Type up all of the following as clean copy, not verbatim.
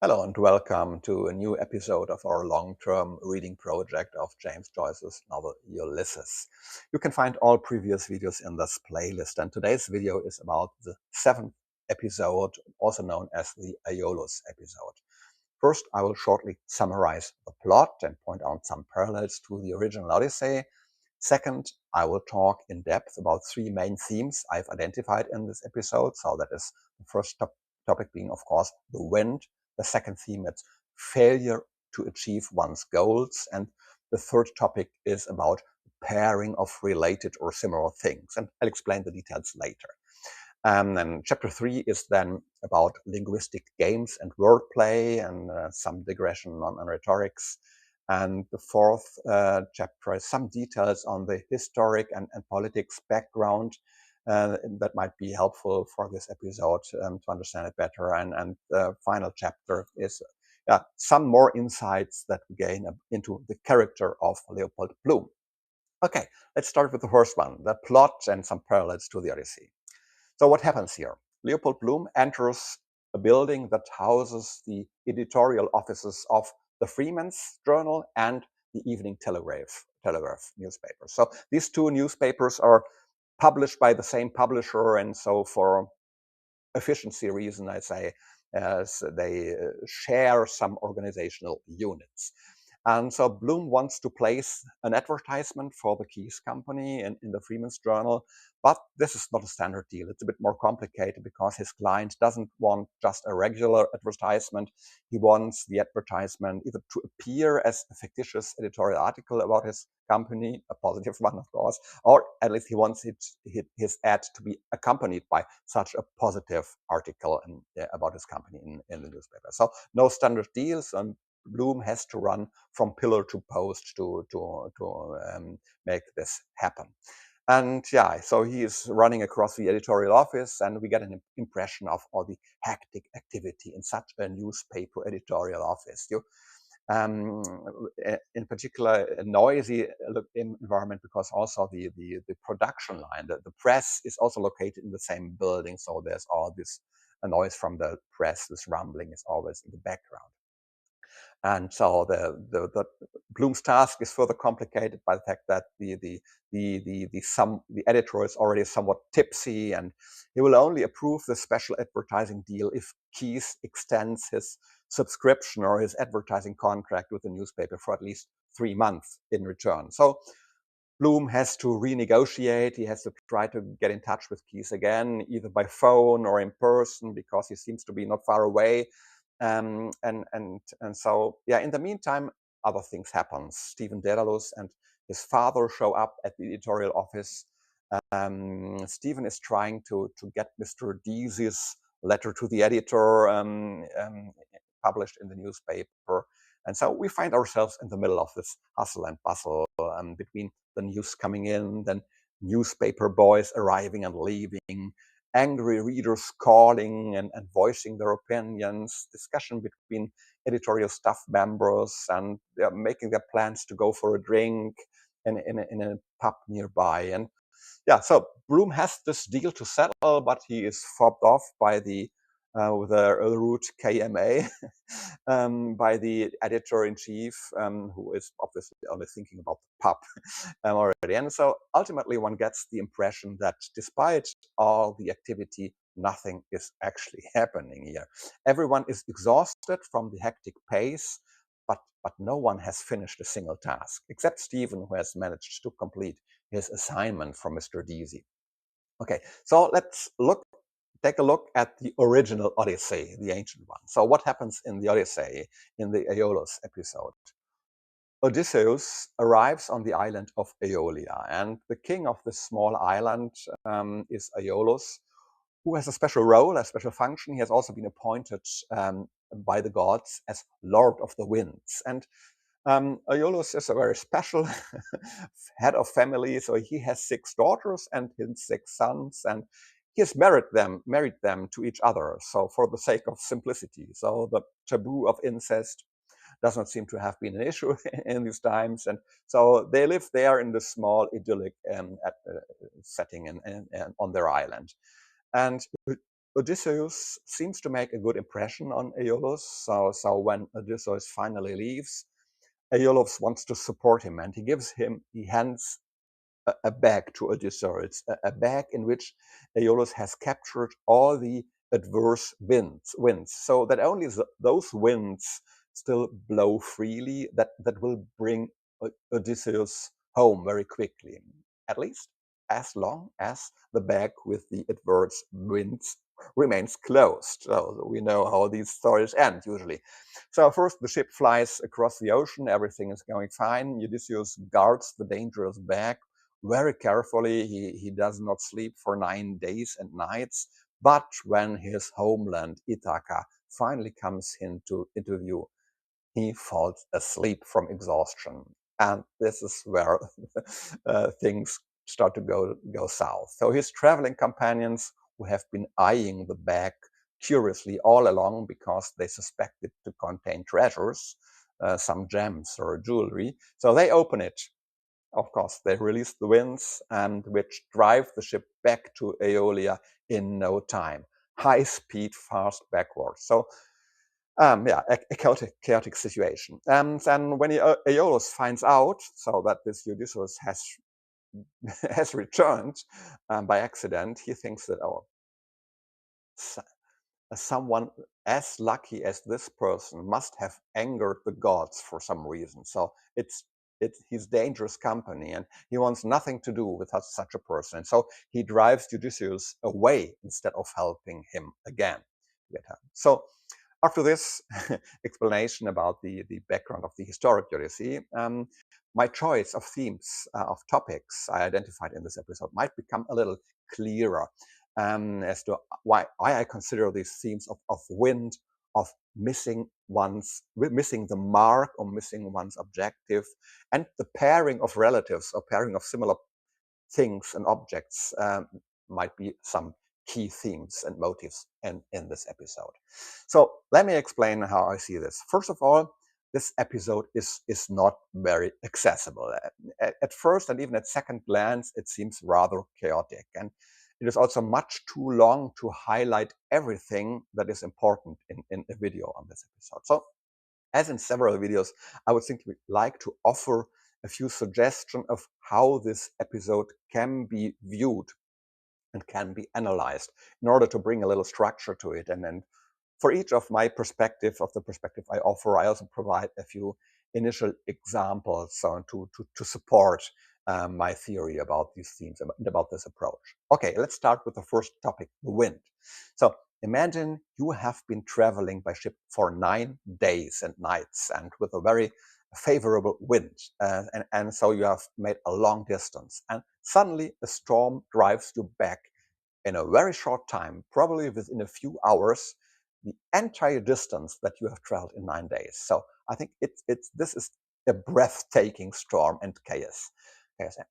Hello and welcome to a new episode of our long-term reading project of James Joyce's novel Ulysses. You can find all previous videos in this playlist, and today's video is about the 7th episode, also known as the Aeolus episode. First, I will shortly summarize the plot and point out some parallels to the original Odyssey. Second, I will talk in depth about three main themes I've identified in this episode. So that is the first topic being, of course, the wind. The second theme is failure to achieve one's goals. And the third topic is about pairing of related or similar things. And I'll explain the details later. And chapter 3 is then about linguistic games and wordplay and some digression on rhetorics. And the fourth chapter is some details on the historic and politics background that might be helpful for this episode to understand it better. And the final chapter is some more insights that we gain into the character of Leopold Bloom. Okay, let's start with the first one, the plot and some parallels to the Odyssey. So what happens here? Leopold Bloom enters a building that houses the editorial offices of the Freeman's Journal and the Evening Telegraph newspaper. So these two newspapers are published by the same publisher, and so for efficiency reason, I say, as they share some organizational units. And so Bloom wants to place an advertisement for the Keys company in the Freeman's Journal, but this is not a standard deal. It's a bit more complicated because his client doesn't want just a regular advertisement. He wants the advertisement either to appear as a fictitious editorial article about his company, a positive one, of course, or at least he wants his ad to be accompanied by such a positive article about his company in the newspaper. So no standard deals, and Bloom has to run from pillar to post to make this happen. And yeah, so he is running across the editorial office, and we get an impression of all the hectic activity in such a newspaper editorial office. In particular, a noisy environment because also the production line, the press is also located in the same building. So there's all this noise from the press, this rumbling is always in the background. And so the Bloom's task is further complicated by the fact that the editor is already somewhat tipsy, and he will only approve the special advertising deal if Keys extends his subscription or his advertising contract with the newspaper for at least 3 months in return. So Bloom has to renegotiate. He has to try to get in touch with Keys again, either by phone or in person, because he seems to be not far away. And so, yeah, in the meantime, other things happen. Stephen Dedalus and his father show up at the editorial office. Stephen is trying to get Mr. Deasy's letter to the editor published in the newspaper. And so we find ourselves in the middle of this hustle and bustle between the news coming in, then newspaper boys arriving and leaving, angry readers calling and voicing their opinions, discussion between editorial staff members, and they're making their plans to go for a drink in a pub nearby. And yeah, so Bloom has this deal to settle, but he is fobbed off by the with a rude KMA by the editor-in-chief, who is obviously only thinking about the pub already. And so ultimately one gets the impression that despite all the activity, nothing is actually happening here. Everyone is exhausted from the hectic pace, but no one has finished a single task, except Stephen, who has managed to complete his assignment from Mr. Deasy. Okay, so let's take a look at the original Odyssey, the ancient one. So what happens in the Odyssey in the Aeolus episode? Odysseus arrives on the island of Aeolia, and the king of this small island is Aeolus, who has a special role, a special function. He has also been appointed by the gods as Lord of the Winds. And Aeolus is a very special head of family, so he has 6 daughters and his 6 sons, and he has married them to each other, so for the sake of simplicity. So the taboo of incest does not seem to have been an issue in these times, and so they live there in this small idyllic setting on their island. And Odysseus seems to make a good impression on Aeolus. So when Odysseus finally leaves, Aeolus wants to support him, and he hands a bag to Odysseus, a bag in which Aeolus has captured all the adverse winds, so that only those winds still blow freely, that will bring Odysseus home very quickly, at least as long as the bag with the adverse winds remains closed. So we know how these stories end usually. So first the ship flies across the ocean, everything is going fine. Odysseus guards the dangerous bag very carefully. He does not sleep for 9 days and nights. But when his homeland, Ithaca, finally comes into view, he falls asleep from exhaustion. And this is where things start to go south. So his traveling companions, who have been eyeing the bag curiously all along because they suspect it to contain treasures, some gems or jewelry, so they open it. Of course, they release the winds, and which drive the ship back to Aeolia in no time. High speed, fast backwards. So, yeah, a chaotic situation. And when Aeolus finds out, so that this Odysseus has has returned by accident, he thinks that, oh, someone as lucky as this person must have angered the gods for some reason. So he's dangerous company, and he wants nothing to do with such a person. And so he drives Odysseus away instead of helping him again. So after this explanation about the background of the historic Odyssey, my choice of themes, of topics I identified in this episode might become a little clearer as to why I consider these themes of wind, of missing the mark or missing one's objective, and the pairing of relatives or pairing of similar things and objects might be some key themes and motives in this episode. So let me explain how I see this. First of all, this episode is not very accessible. At first and even at second glance, it seems rather chaotic. And it is also much too long to highlight everything that is important in a video on this episode. So as in several videos, I would simply like to offer a few suggestions of how this episode can be viewed and can be analyzed in order to bring a little structure to it. And then for each of my perspective, of the perspective I offer, I also provide a few initial examples to support my theory about these themes and about this approach. Okay, let's start with the first topic, the wind. So imagine you have been traveling by ship for 9 days and nights, and with a very favorable wind. And so you have made a long distance, and suddenly a storm drives you back in a very short time, probably within a few hours, the entire distance that you have traveled in 9 days. So I think this is a breathtaking storm and chaos.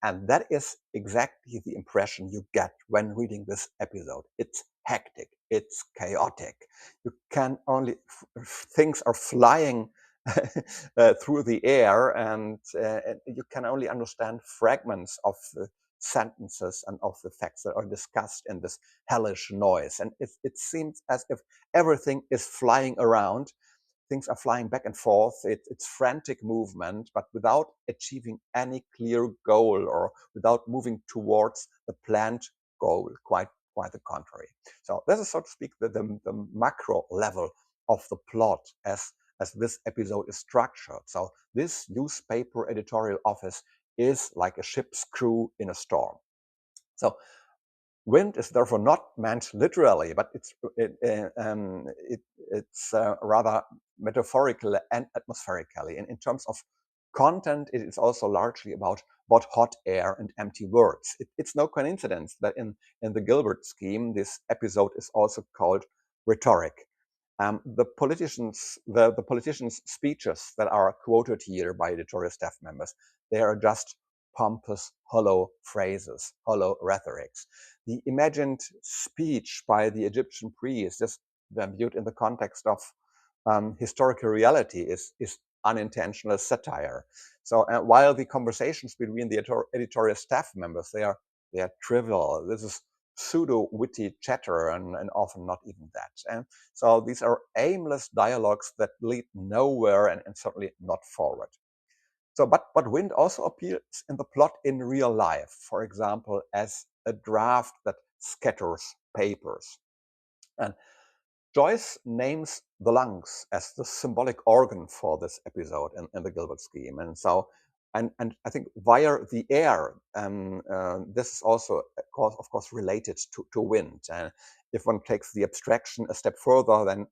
And that is exactly the impression you get when reading this episode. It's hectic, it's chaotic. You can only, things are flying through the air, and you can only understand fragments of the sentences and of the facts that are discussed in this hellish noise. And it seems as if everything is flying around. Things are flying back and forth. It's frantic movement, but without achieving any clear goal or without moving towards the planned goal. Quite the contrary. So this is, so to speak, the macro level of the plot as this episode is structured. So this newspaper editorial office is like a ship's crew in a storm. So wind is therefore not meant literally, but it's rather metaphorical and atmospherically. In terms of content, it is also largely about hot air and empty words. It's no coincidence that in the Gilbert scheme, this episode is also called Rhetoric. The politicians' speeches that are quoted here by editorial staff members, they are just pompous, hollow phrases, hollow rhetorics. The imagined speech by the Egyptian priest, just viewed in the context of historical reality, is unintentional satire. So while the conversations between the editorial staff members, they are trivial. This is pseudo-witty chatter and often not even that. And so these are aimless dialogues that lead nowhere and certainly not forward. So, but wind also appears in the plot in real life, for example, as a draft that scatters papers. And Joyce names the lungs as the symbolic organ for this episode in the Gilbert scheme. And so, and I think via the air, this is also, of course, related to wind. And if one takes the abstraction a step further, then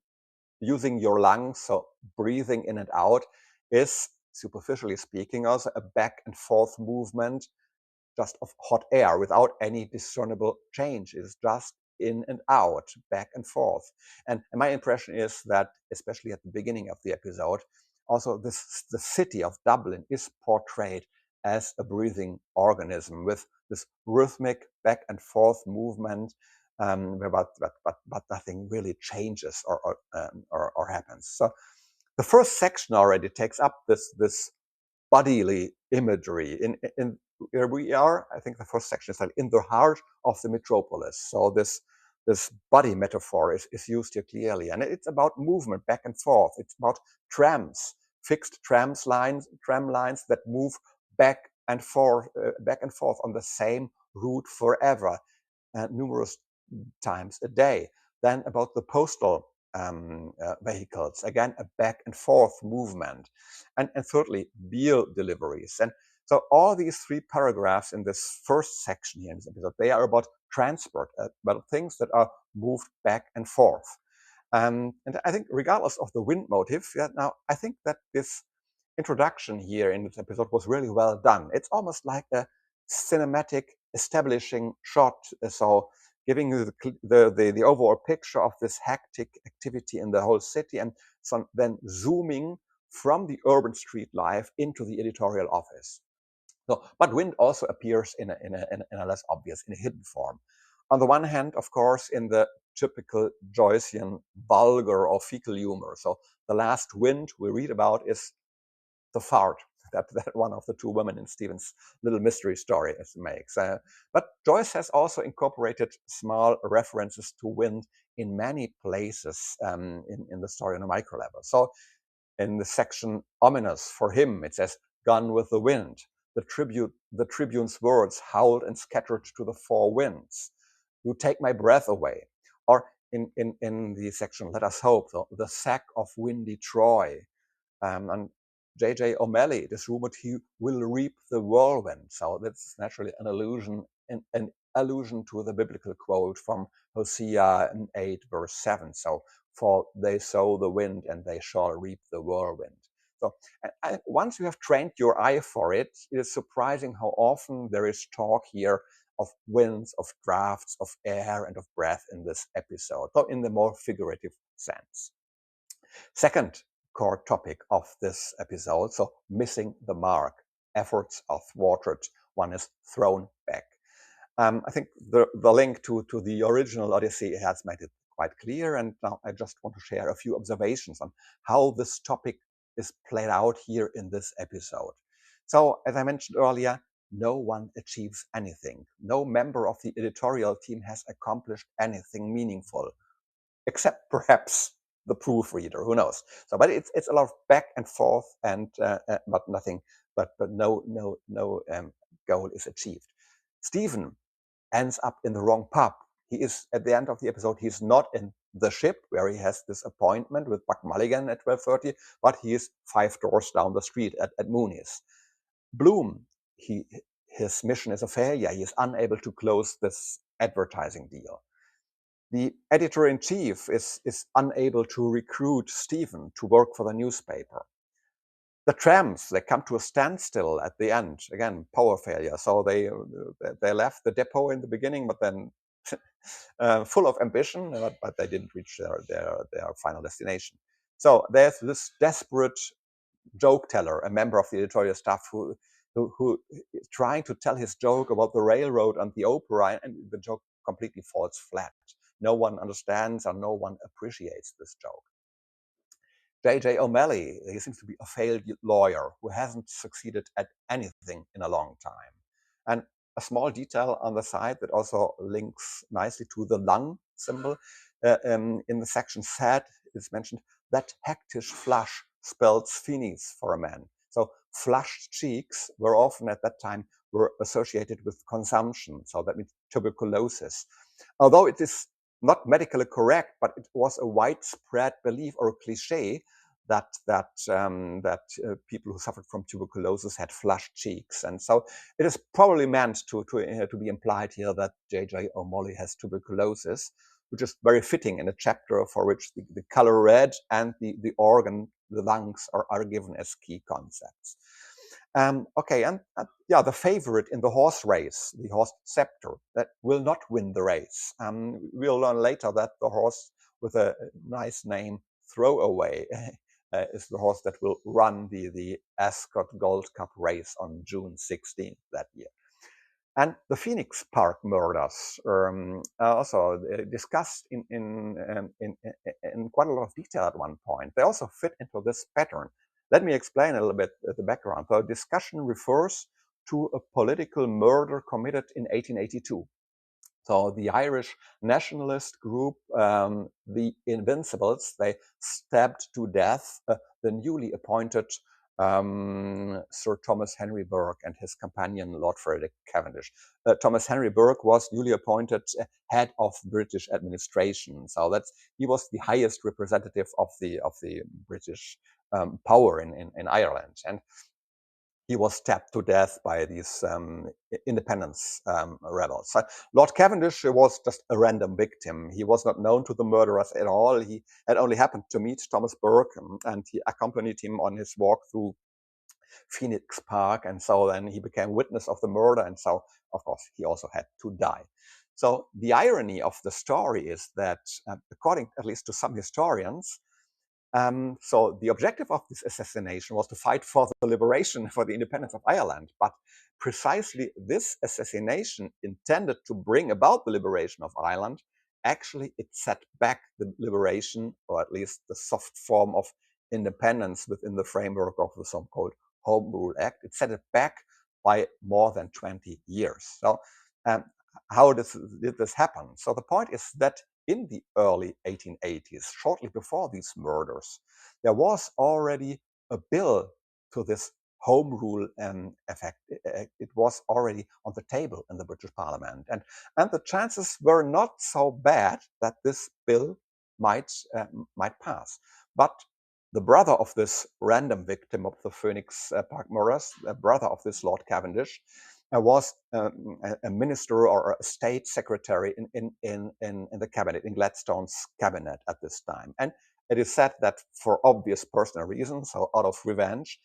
using your lungs, so breathing in and out, is, superficially speaking, also a back and forth movement just of hot air without any discernible change. It's just in and out, back and forth. And my impression is that, especially at the beginning of the episode, also the city of Dublin is portrayed as a breathing organism with this rhythmic back and forth movement, but nothing really changes or happens. So the first section already takes up this bodily imagery. In where we are, I think the first section is like in the heart of the metropolis. So this body metaphor is used here clearly, and it's about movement back and forth. It's about trams, fixed tram lines that move back and forth on the same route forever, numerous times a day. Then about the postal vehicles, again, a back and forth movement. And thirdly, beer deliveries. And so all these three paragraphs in this first section here in this episode, they are about transport, about things that are moved back and forth. And I think regardless of the wind motive, now I think that this introduction here in this episode was really well done. It's almost like a cinematic establishing shot, so giving you the overall picture of this hectic activity in the whole city, and then zooming from the urban street life into the editorial office. So, but wind also appears in a less obvious, in a hidden form. On the one hand, of course, in the typical Joycean vulgar or fecal humor. So the last wind we read about is the fart that one of the two women in Stephen's little mystery story makes. But Joyce has also incorporated small references to wind in many places in the story on a micro level. So in the section Ominous, for him, it says, "Gone with the wind." The tribune's words howled and scattered to the four winds. "You take my breath away." Or in the section Let Us Hope, the sack of windy Troy. And J.J. O'Malley, it is rumored he will reap the whirlwind. So that's naturally an allusion to the biblical quote from Hosea 8, verse 7. So, for they sow the wind and they shall reap the whirlwind. So once you have trained your eye for it, it is surprising how often there is talk here of winds, of drafts, of air, and of breath in this episode, so in the more figurative sense. Second core topic of this episode, so missing the mark, efforts are thwarted, one is thrown back. I think the link to the original Odyssey has made it quite clear, and now I just want to share a few observations on how this topic is played out here in this episode. So, as I mentioned earlier, no one achieves anything. No member of the editorial team has accomplished anything meaningful, except perhaps the proofreader. Who knows? So, but it's a lot of back and forth, and but nothing, but no goal is achieved. Stephen ends up in the wrong pub. He is, at the end of the episode, he's not in the ship where he has this appointment with Buck Mulligan at 12:30, but he is 5 doors down the street at Mooney's. Bloom, his mission is a failure. He is unable to close this advertising deal. The editor-in-chief is unable to recruit Stephen to work for the newspaper. The trams, they come to a standstill at the end. Again, power failure. So they left the depot in the beginning, but then full of ambition, but they didn't reach their final destination. So there's this desperate joke teller, a member of the editorial staff who is trying to tell his joke about the railroad and the opera, and the joke completely falls flat. No one understands and no one appreciates this joke. J.J. O'Malley, he seems to be a failed lawyer who hasn't succeeded at anything in a long time. And a small detail on the side that also links nicely to the lung symbol. In the section sad, it's mentioned that hectic flush spells finis for a man. So flushed cheeks were often at that time were associated with consumption. So that means tuberculosis. Although it is not medically correct, but it was a widespread belief or a cliche that people who suffered from tuberculosis had flushed cheeks, and so it is probably meant to be implied here that J.J. O'Malley has tuberculosis, which is very fitting in a chapter for which the color red and the organ, the lungs, are given as key concepts. Okay, and yeah, the favorite in the horse race, the horse Scepter, that will not win the race. We'll learn later that the horse with a nice name, Throwaway, is the horse that will run the Ascot Gold Cup race on June 16th that year. And the Phoenix Park murders are also discussed in quite a lot of detail at one point. They also fit into this pattern. Let me explain a little bit the background. The discussion refers to a political murder committed in 1882. So the Irish nationalist group, the Invincibles, they stabbed to death the newly appointed Sir Thomas Henry Burke and his companion Lord Frederick Cavendish. Thomas Henry Burke was newly appointed head of British administration, so he was the highest representative of the British power in Ireland, and he was stabbed to death by these independence rebels. So Lord Cavendish was just a random victim. He was not known to the murderers at all. He had only happened to meet Thomas Burke, and he accompanied him on his walk through Phoenix Park, and so then he became witness of the murder, and so, of course, he also had to die. So the irony of the story is that, according at least to some historians, so the objective of this assassination was to fight for the liberation, for the independence of Ireland. But precisely this assassination intended to bring about the liberation of Ireland, actually it set back the liberation, or at least the soft form of independence within the framework of the so-called Home Rule Act. It set it back by more than 20 years. So how did this happen? So the point is that in the early 1880s, shortly before these murders, there was already a bill to this home rule effect. It was already on the table in the British Parliament, and the chances were not so bad that this bill might pass. But the brother of this random victim of the Phoenix Park murders, the brother of this Lord Cavendish, was a minister or a state secretary in the cabinet, in Gladstone's cabinet at this time. And it is said that for obvious personal reasons, so out of revenge,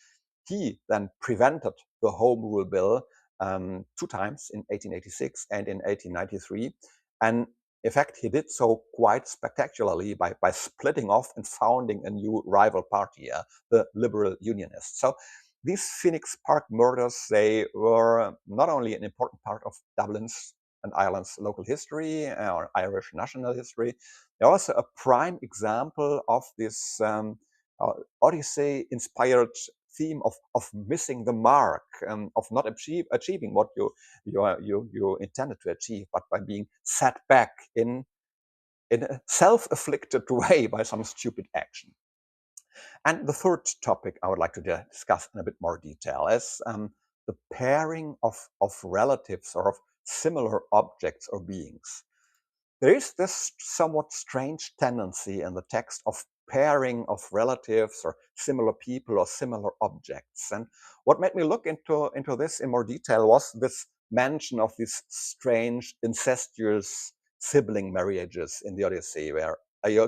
he then prevented the Home Rule Bill 2 times, in 1886 and in 1893. And in fact, he did so quite spectacularly by splitting off and founding a new rival party, the Liberal Unionists. So these Phoenix Park murders, they were not only an important part of Dublin's and Ireland's local history or Irish national history, they're also a prime example of this Odyssey inspired theme of missing the mark, of not achieving what you intended to achieve, but by being set back in a self-afflicted way by some stupid action. And the third topic I would like to discuss in a bit more detail is the pairing of relatives or of similar objects or beings. There is this somewhat strange tendency in the text of pairing of relatives or similar people or similar objects. And what made me look into this in more detail was this mention of these strange incestuous sibling marriages in the Odyssey, where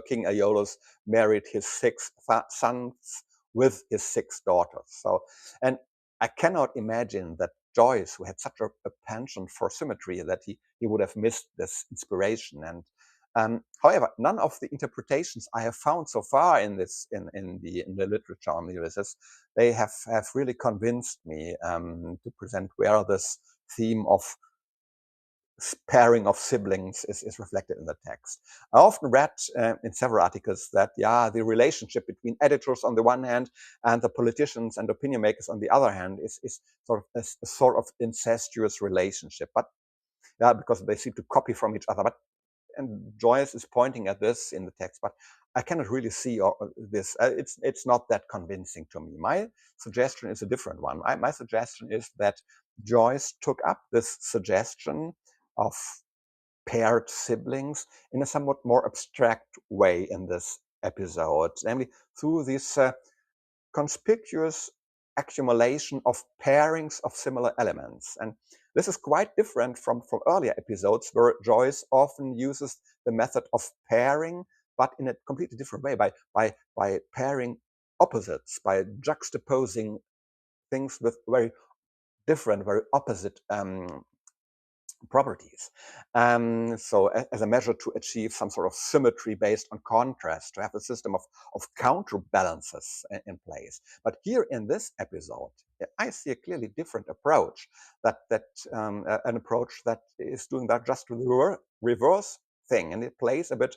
King Aeolus married his 6 sons with his 6 daughters. So, and I cannot imagine that Joyce, who had such a penchant for symmetry, that he would have missed this inspiration. And however, none of the interpretations I have found so far in the literature on Ulysses, they have really convinced me to present where this theme of pairing of siblings is reflected in the text. I often read in several articles that, yeah, the relationship between editors on the one hand and the politicians and opinion makers on the other hand is sort of a sort of incestuous relationship. But yeah, because they seem to copy from each other. But and Joyce is pointing at this in the text, but I cannot really see this. It's not that convincing to me. My suggestion is a different one. My suggestion is that Joyce took up this suggestion of paired siblings in a somewhat more abstract way in this episode, namely through this conspicuous accumulation of pairings of similar elements. And this is quite different from earlier episodes where Joyce often uses the method of pairing, but in a completely different way, by pairing opposites, by juxtaposing things with very different, very opposite properties. So as a measure to achieve some sort of symmetry based on contrast, to have a system of counterbalances in place. But here in this episode, I see a clearly different approach, an approach that is doing that just the reverse thing, and it plays a bit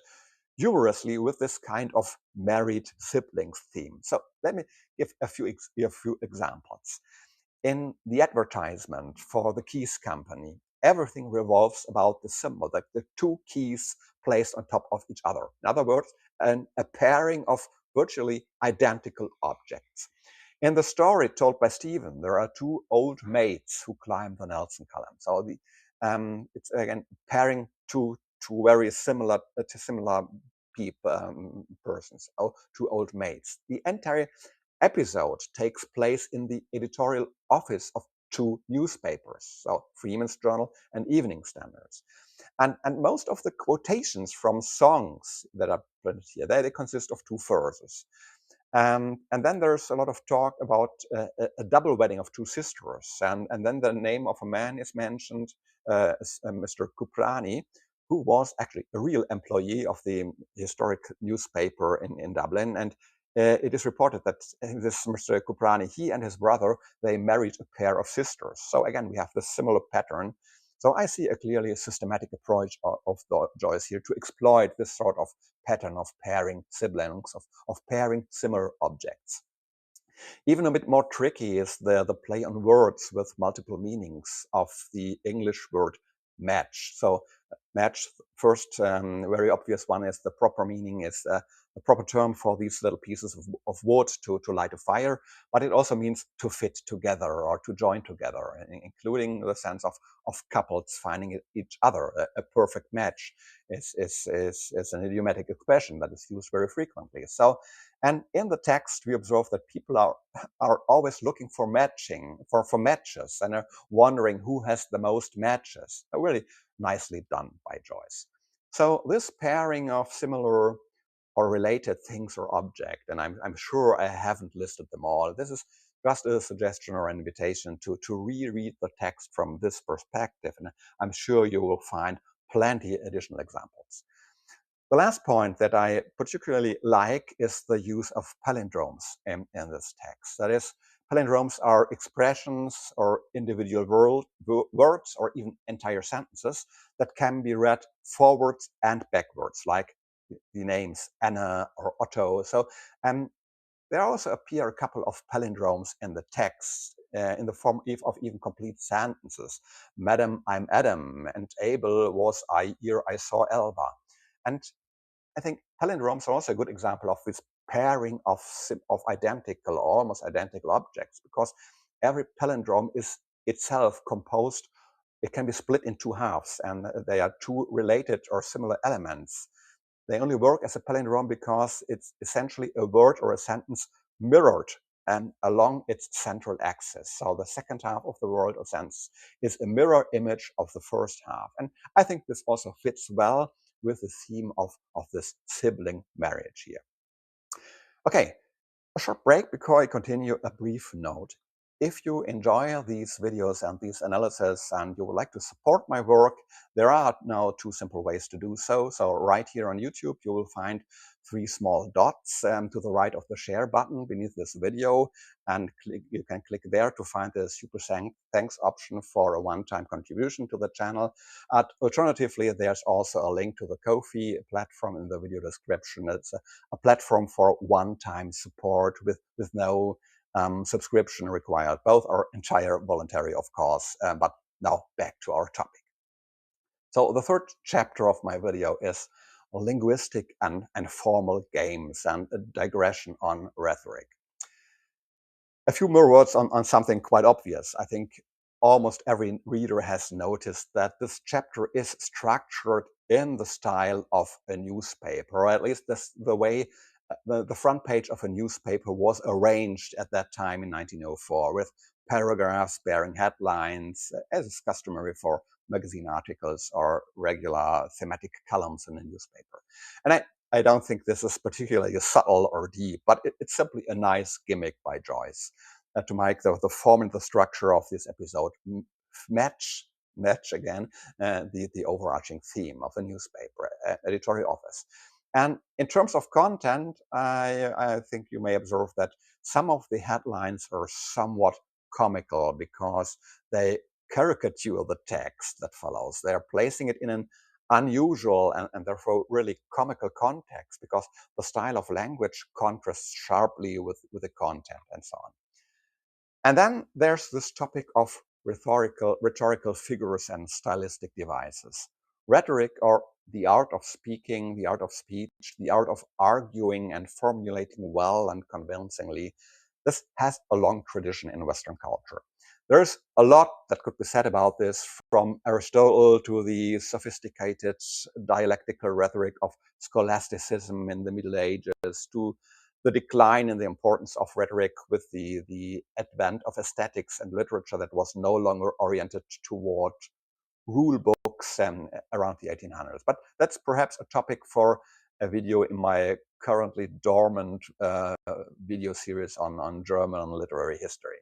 humorously with this kind of married siblings theme. So let me give a few examples. In the advertisement for the keys company, everything revolves about the symbol, like the two keys placed on top of each other. In other words, a pairing of virtually identical objects. In the story told by Stephen, there are two old maids who climb the Nelson column. So it's again pairing two very similar people, persons, two old maids. The entire episode takes place in the editorial office of two newspapers, so Freeman's Journal and Evening Standards. And most of the quotations from songs that are printed here, they consist of two verses. And then there's a lot of talk about a double wedding of two sisters. And then the name of a man is mentioned, Mr. Kuprani, who was actually a real employee of the historic newspaper in Dublin. And it is reported that this Mr. Kuprani, he and his brother, they married a pair of sisters. So again, we have this similar pattern. So I see a clearly systematic approach of Joyce here to exploit this sort of pattern of pairing siblings, of pairing similar objects. Even a bit more tricky is the play on words with multiple meanings of the English word match. So match, first very obvious one is the proper meaning is the proper term for these little pieces of wood to light a fire, but it also means to fit together or to join together, including the sense of couples finding each other. A perfect match is an idiomatic expression that is used very frequently. So, and in the text, we observe that people are always looking for matches and are wondering who has the most matches. Really nicely done by Joyce. So this pairing of similar or related things or object, and I'm sure I haven't listed them all. This is just a suggestion or an invitation to reread the text from this perspective, and I'm sure you will find plenty additional examples. The last point that I particularly like is the use of palindromes in this text. That is, palindromes are expressions or individual words or even entire sentences that can be read forwards and backwards, like the names Anna or Otto. So there also appear a couple of palindromes in the text in the form of even complete sentences. Madam, I'm Adam, and Abel was I, ere I saw Elba. And I think palindromes are also a good example of this pairing of identical, almost identical objects, because every palindrome is itself composed. It can be split in two halves, and they are two related or similar elements. They only work as a palindrome because it's essentially a word or a sentence mirrored along its central axis. So the second half of the word or sentence is a mirror image of the first half. And I think this also fits well with the theme of this sibling marriage here. Okay, a short break before I continue. A brief note. If you enjoy these videos and these analyses and you would like to support my work, there are now two simple ways to do so. So right here on YouTube, you will find 3 small dots to the right of the share button beneath this video, and you can click there to find the super thanks option for a one-time contribution to the channel. Alternatively, there's also a link to the Ko-fi platform in the video description. It's a platform for one-time support with no subscription required. Both are entire voluntary, of course, but now back to our topic. So the third chapter of my video is linguistic and formal games and a digression on rhetoric. A few more words on something quite obvious. I think almost every reader has noticed that this chapter is structured in the style of a newspaper, or at least that's the way the front page of a newspaper was arranged at that time in 1904, with paragraphs bearing headlines, as is customary for magazine articles or regular thematic columns in a newspaper. And I don't think this is particularly subtle or deep, but it's simply a nice gimmick by Joyce to make the form and the structure of this episode match again the overarching theme of a newspaper editorial office. And in terms of content, I think you may observe that some of the headlines are somewhat comical because they caricature the text that follows. They're placing it in an unusual and therefore really comical context because the style of language contrasts sharply with the content and so on. And then there's this topic of rhetorical figures and stylistic devices. Rhetoric, or the art of speaking, the art of speech, the art of arguing and formulating well and convincingly, this has a long tradition in Western culture. There's a lot that could be said about this, from Aristotle to the sophisticated dialectical rhetoric of scholasticism in the Middle Ages, to the decline in the importance of rhetoric with the advent of aesthetics and literature that was no longer oriented toward rule books around the 1800s. But that's perhaps a topic for a video in my currently dormant video series on German literary history.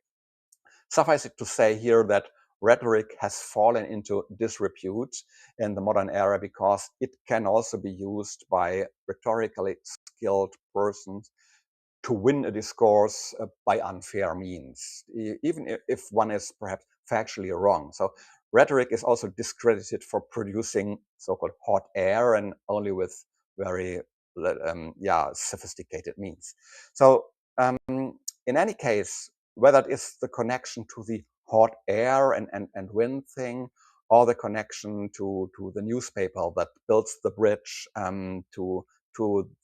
Suffice it to say here that rhetoric has fallen into disrepute in the modern era because it can also be used by rhetorically skilled persons to win a discourse by unfair means, even if one is perhaps factually wrong. So rhetoric is also discredited for producing so-called hot air, and only with very sophisticated means. So in any case, whether it is the connection to the hot air and wind thing, or the connection to the newspaper that builds the bridge to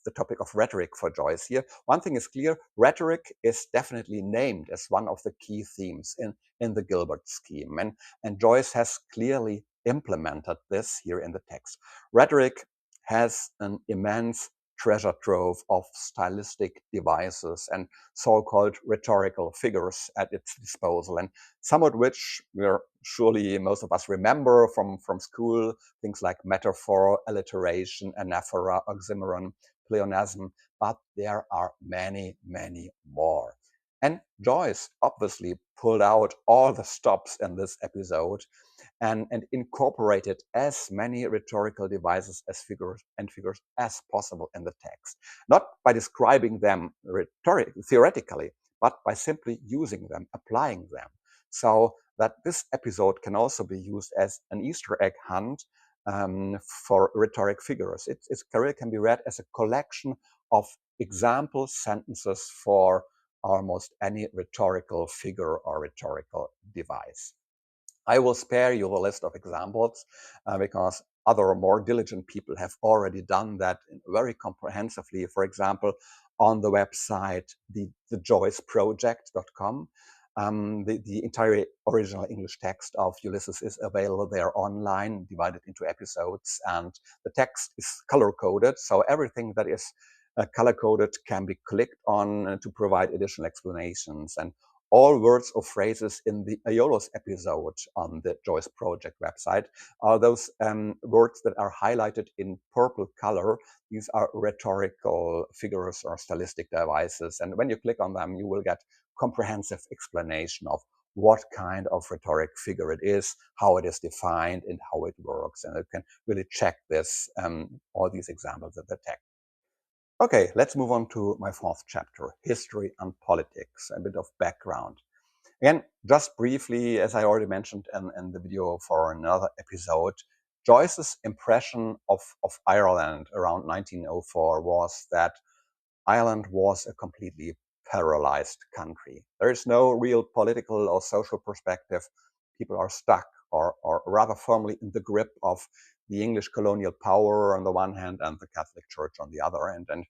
the topic of rhetoric for Joyce here, one thing is clear: rhetoric is definitely named as one of the key themes in the Gilbert scheme. And Joyce has clearly implemented this here in the text. Rhetoric has an immense treasure trove of stylistic devices and so-called rhetorical figures at its disposal, and some of which we're surely most of us remember from school, things like metaphor, alliteration, anaphora, oxymoron, pleonasm, but there are many, many more. And Joyce obviously pulled out all the stops in this episode and incorporated as many rhetorical devices as figures as possible in the text. Not by describing them theoretically, but by simply using them, applying them. So that this episode can also be used as an Easter egg hunt for rhetoric figures. Its career can be read as a collection of example sentences for almost any rhetorical figure or rhetorical device. I will spare you the list of examples because other more diligent people have already done that very comprehensively. For example, on the website, thejoyceproject.com. The entire original English text of Ulysses is available there online, divided into episodes, and the text is color-coded, so everything that is color-coded can be clicked on to provide additional explanations. And all words or phrases in the Aeolus episode on the Joyce Project website are those words that are highlighted in purple color. These are rhetorical figures or stylistic devices. And when you click on them, you will get comprehensive explanation of what kind of rhetoric figure it is, how it is defined, and how it works. And you can really check this, all these examples of the text. Okay, let's move on to my fourth chapter, History and Politics, a bit of background. Again, just briefly, as I already mentioned in the video for another episode, Joyce's impression of Ireland around 1904 was that Ireland was a completely paralyzed country. There is no real political or social perspective. People are stuck or rather firmly in the grip of the English colonial power on the one hand and the Catholic Church on the other hand. And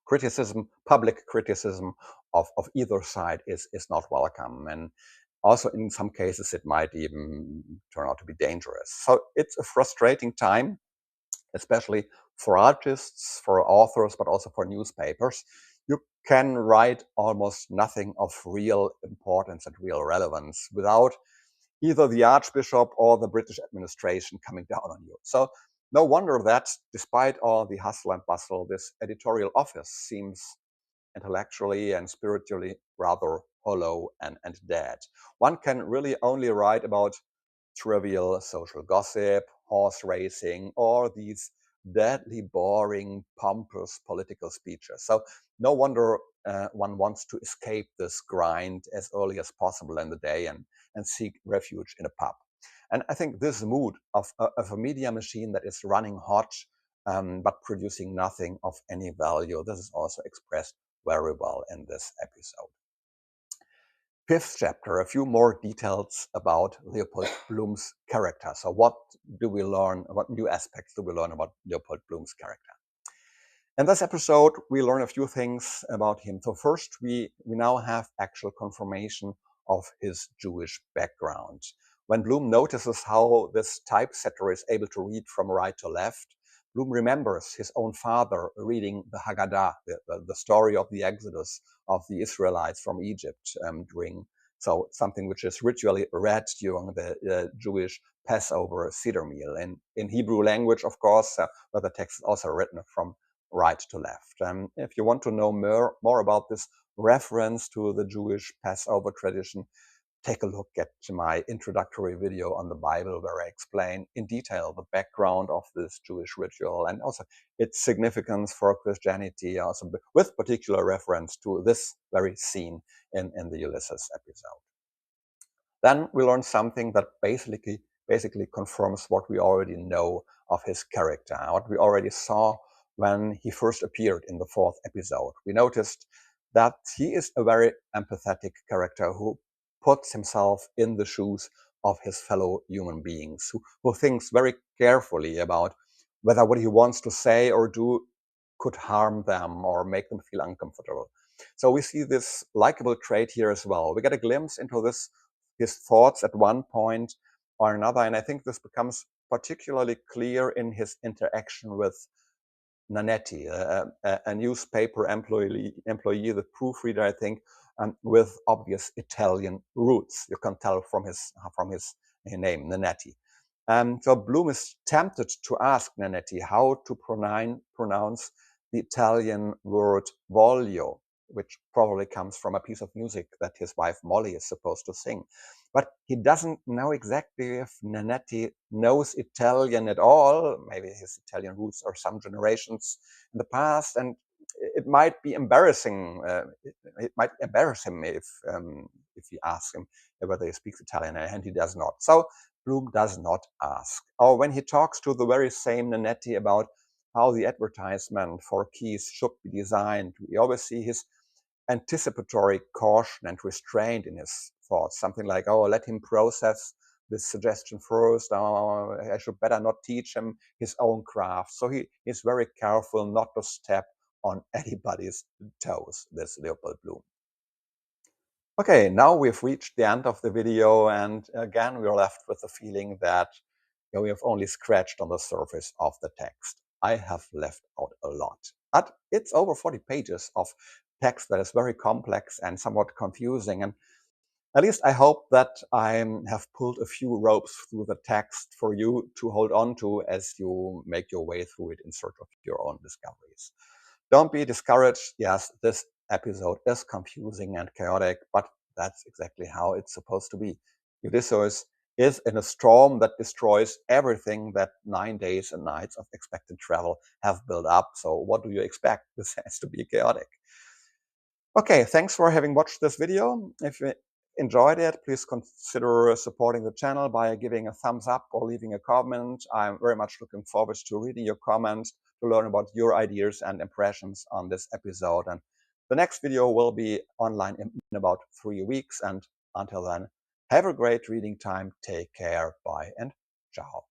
criticism, public criticism of either side is not welcome. And also in some cases, it might even turn out to be dangerous. So it's a frustrating time, especially for artists, for authors, but also for newspapers. You can write almost nothing of real importance and real relevance without either the Archbishop or the British administration coming down on you. So no wonder that despite all the hustle and bustle, this editorial office seems intellectually and spiritually rather hollow and dead. One can really only write about trivial social gossip, horse racing, or these deadly boring, pompous political speeches. So no wonder one wants to escape this grind as early as possible in the day and seek refuge in a pub. And I think this mood of a media machine that is running hot but producing nothing of any value, this is also expressed very well in this episode. Fifth chapter, a few more details about Leopold Bloom's character. So what do we learn, what new aspects do we learn about Leopold Bloom's character? In this episode, we learn a few things about him. So first, we now have actual confirmation of his Jewish background. When Bloom notices how this typesetter is able to read from right to left, Bloom remembers his own father reading the Haggadah, the story of the Exodus of the Israelites from Egypt during, so something which is ritually read during the Jewish Passover Seder meal. In Hebrew language, of course, but the text is also written from right to left. If you want to know more about this reference to the Jewish Passover tradition, take a look at my introductory video on the Bible, where I explain in detail the background of this Jewish ritual and also its significance for Christianity, also with particular reference to this very scene in the Ulysses episode. Then we learn something that basically confirms what we already know of his character, what we already saw when he first appeared in the fourth episode. We noticed that he is a very empathetic character who puts himself in the shoes of his fellow human beings, who thinks very carefully about whether what he wants to say or do could harm them or make them feel uncomfortable. So we see this likable trait here as well. We get a glimpse into his thoughts at one point or another, and I think this becomes particularly clear in his interaction with Nanetti, a newspaper employee, the proofreader, I think, with obvious Italian roots. You can tell from his name, Nanetti. So Bloom is tempted to ask Nanetti how to pronounce the Italian word voglio, which probably comes from a piece of music that his wife Molly is supposed to sing. But he doesn't know exactly if Nanetti knows Italian at all. Maybe his Italian roots are some generations in the past, and it might be embarrassing. It might embarrass him if he asks him whether he speaks Italian, and he does not. So Bloom does not ask. Or when he talks to the very same Nanetti about how the advertisement for keys should be designed, we always see his anticipatory caution and restraint in his thoughts. Something like, oh, let him process this suggestion first. Oh, I should better not teach him his own craft. So he's very careful not to step on anybody's toes, this Leopold Bloom. Okay, now we've reached the end of the video, and again, we're left with the feeling that we have only scratched on the surface of the text. I have left out a lot. But it's over 40 pages of text that is very complex and somewhat confusing. And at least I hope that I have pulled a few ropes through the text for you to hold on to as you make your way through it in search of your own discoveries. Don't be discouraged. Yes, this episode is confusing and chaotic, but that's exactly how it's supposed to be. Ulysses is in a storm that destroys everything that 9 days and nights of expected travel have built up. So what do you expect? This has to be chaotic. Okay, thanks for having watched this video. If you enjoyed it, please consider supporting the channel by giving a thumbs up or leaving a comment. I'm very much looking forward to reading your comments, to learn about your ideas and impressions on this episode. And the next video will be online in about 3 weeks. And until then, have a great reading time. Take care. Bye and ciao.